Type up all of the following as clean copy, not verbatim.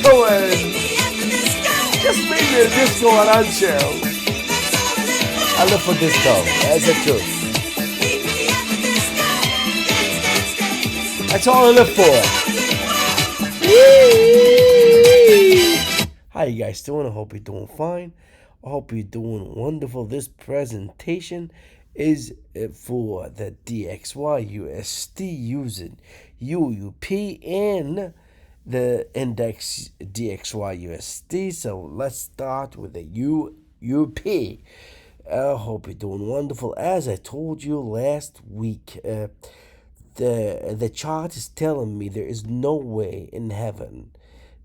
doing? Just maybe a disco and chill. I live for disco. That's the truth. That's all I live for. How you guys doing? I hope you're doing fine. I hope you're doing wonderful. This presentation is for the DXY USD using UUP and the index DXY USD. So let's start with the UUP. I hope you're doing wonderful. As I told you last week, the chart is telling me there is no way in heaven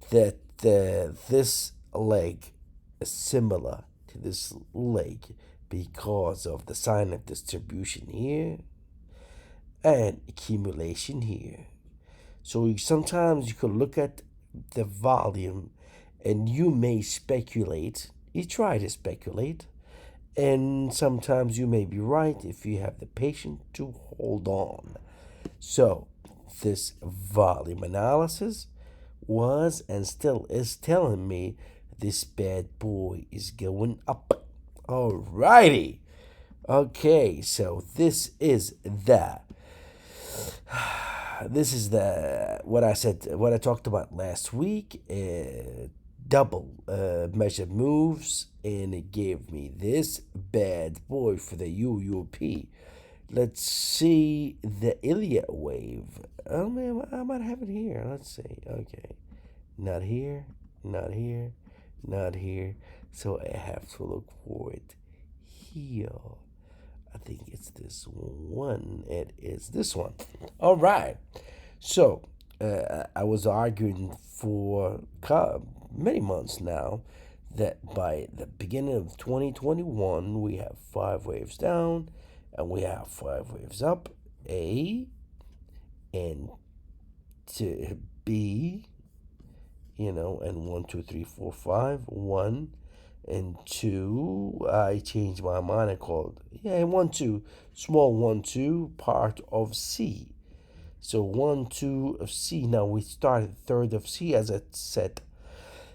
that this leg is similar to this leg because of the sign of distribution here and accumulation here. So sometimes you could look at the volume and you may speculate. You try to speculate. And sometimes you may be right if you have the patience to hold on. So this volume analysis was and still is telling me this bad boy is going up. Alrighty. Okay, so this is the what I said, what I talked about last week. Double measured moves, and it gave me this bad boy for the UUP. Let's see the Elliott wave. Oh man, I might have it here. Let's see. Okay, not here, not here, not here. So I have to look for it here. I think it's this one. It is this one. All right. So I was arguing for many months now that by the beginning of 2021 we have 5 waves down and we have 5 waves up, A and to B, and 1, 2, 3, 4, 5, 1 and 2. I changed my mind. I called 1, 2, small 1, 2, part of C. So 1, 2 of C. Now we started third of C, as I said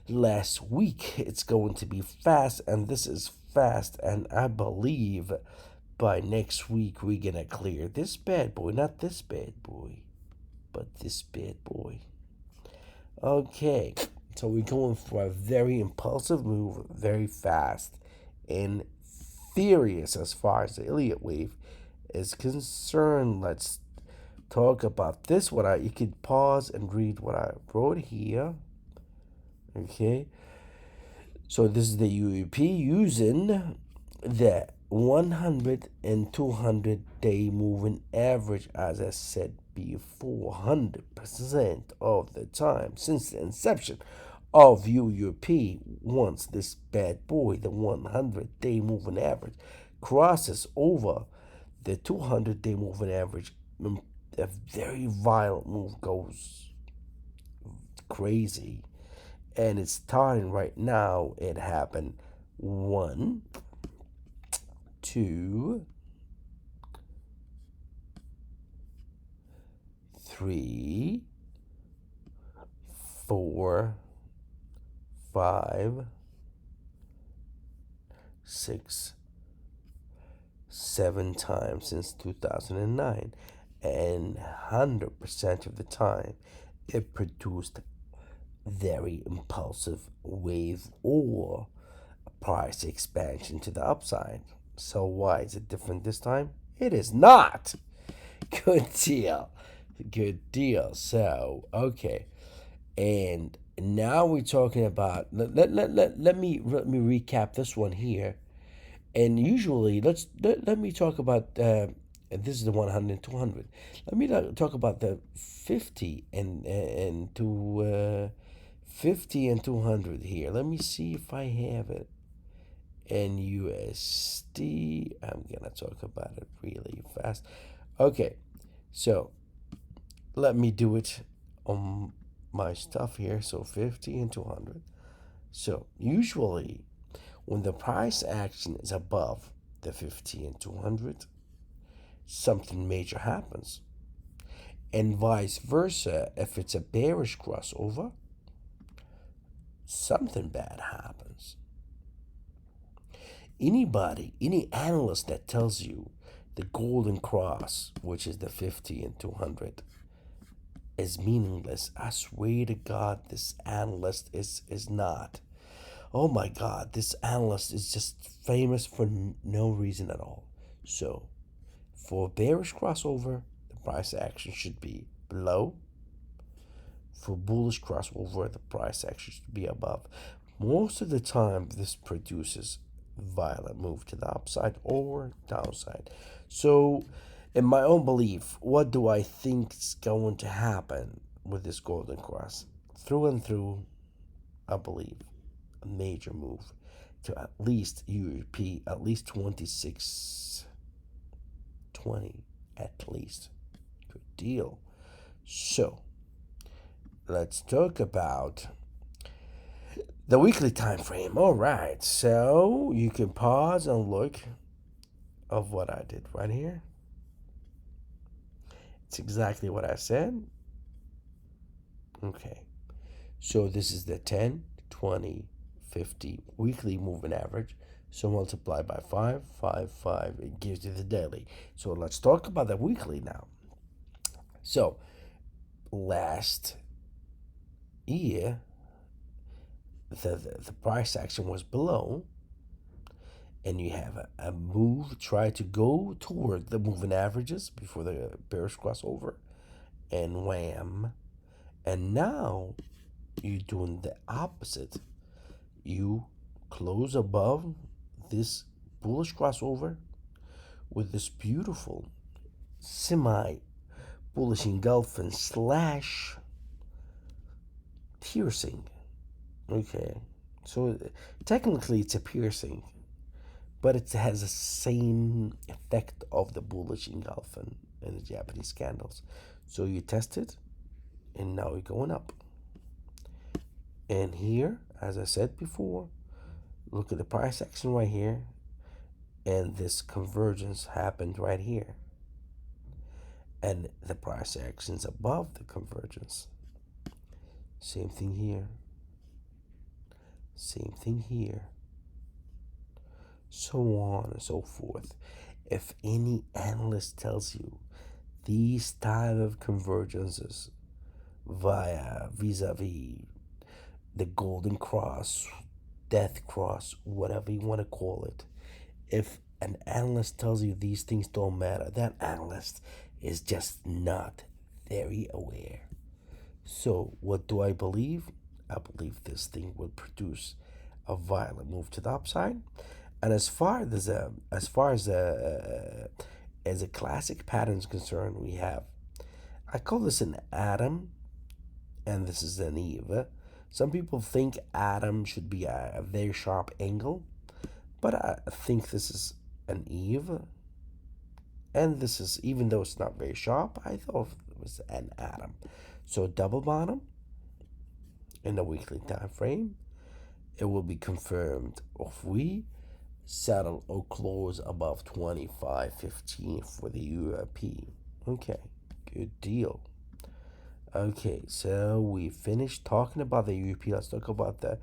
last week. It's going to be fast, and this is fast, and I believe by next week we're gonna clear this bad boy, not this bad boy, but this bad boy. Okay, so we're going for a very impulsive move, very fast and furious as far as the Elliott wave is concerned. Let's talk about this. You could pause and read what I wrote here. Okay, so this is the UEP using the 100 and 200 day moving average, as I said before, 100% of the time since the inception of UUP. Once this bad boy, the 100 day moving average, crosses over the 200 day moving average, a very violent move goes crazy. And it's starting right now. It happened 1, 2, 3, 4, 5, 6, 7 times since 2009, and 100% of the time it produced very impulsive wave or a price expansion to the upside. So why is it different this time? It is not. Good deal. Good deal. So, okay. And now we're talking about, let me recap this one here. And usually, let me talk about, this is the 100 and 200. Let me talk about the 50 and 50 and 200 here. Let me see if I have it in USD. I'm gonna talk about it really fast. Okay, so let me do it on my stuff here. So 50 and 200. So usually when the price action is above the 50 and 200, something major happens. And vice versa, if it's a bearish crossover, something bad happens. Any analyst that tells you the golden cross, which is the 50 and 200, is meaningless, I swear to God, this analyst is not. Oh my God, this analyst is just famous for no reason at all. So, for bearish crossover, the price action should be below. For bullish crossover, the price action should be above. Most of the time, this produces violent move to the upside or downside. So, in my own belief, what do I think is going to happen with this golden cross? Through and through, I believe a major move to at least UEP, at least 26.20, at least. Good deal. So, let's talk about the weekly time frame. All right, so you can pause and look of what I did right here. It's exactly what I said. Okay, so this is the 10, 20, 50 weekly moving average. So multiply by 5, 5, 5, it gives you the daily. So let's talk about the weekly now. So last year, the price action was below, and you have a move, try to go toward the moving averages before the bearish crossover, and wham. And now you're doing the opposite. You close above this bullish crossover with this beautiful semi bullish engulfing slash piercing. Okay, so technically it's a piercing, but it has the same effect of the bullish engulfing in the Japanese candles. So you test it, and now you're going up. And here, as I said before, look at the price action right here, and this convergence happened right here. And the price action's above the convergence. Same thing here. Same thing here. So on and so forth. If any analyst tells you these type of convergences vis-a-vis the golden cross, death cross, whatever you want to call it, if an analyst tells you these things don't matter, that analyst is just not very aware. So what do I believe? I believe this thing will produce a violent move to the upside. And as a classic pattern is concerned, we have, I call this an Adam, and this is an Eve. Some people think Adam should be a very sharp angle, but I think this is an Eve, and this is, even though it's not very sharp, I thought it was an Adam. So double bottom in the weekly time frame. It will be confirmed if we settle or close above 25.15 for the URP. Okay, good deal. Okay, so we finished talking about the URP. Let's talk about the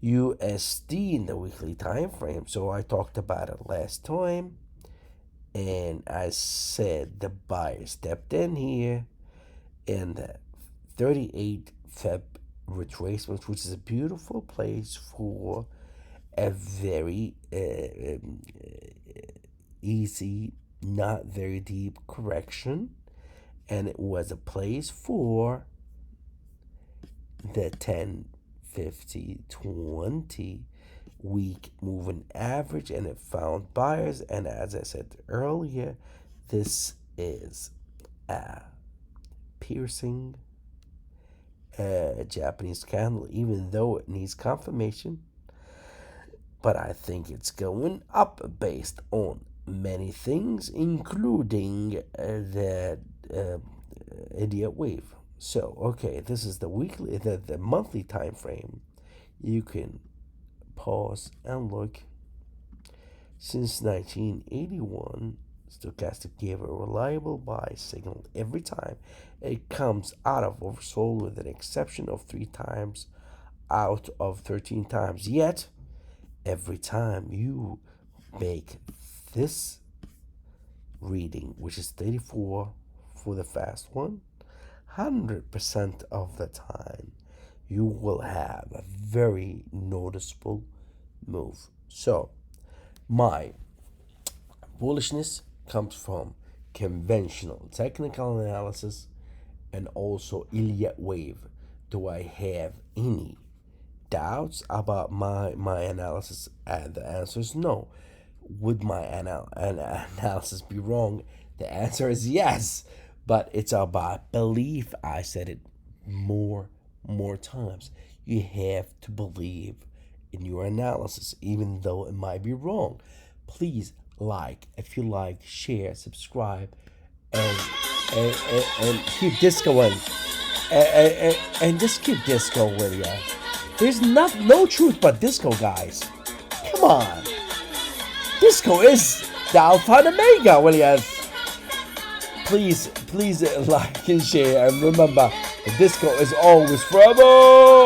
USD in the weekly time frame. So I talked about it last time, and I said the buyer stepped in here in the 38 Feb retracement, which is a beautiful place for a very easy, not very deep correction. And it was a place for the 10, 50, 20 week moving average, and it found buyers. And as I said earlier, this is a piercing Japanese candle, even though it needs confirmation. But I think it's going up based on many things, including the idiot wave. So, okay, this is the weekly, the monthly time frame. You can pause and look. Since 1981, stochastic gave a reliable buy signal every time it comes out of oversold, with an exception of 3 times out of 13 times. Yet, every time you make this reading, which is 34 for the fast one, 100% of the time, you will have a very noticeable move. So, my bullishness comes from conventional technical analysis and also Elliott wave. Do I have any doubts about my analysis? And the answer is no. Would my analysis be wrong? The answer is yes. But it's about belief. I said it more times. You have to believe in your analysis, even though it might be wrong. Please like, if you like, share, subscribe, and keep this going. And just keep disco with ya. There's no truth but disco, guys. Come on. Disco is the alpha and omega, Williams. Please like and share. And remember, the disco is always forever.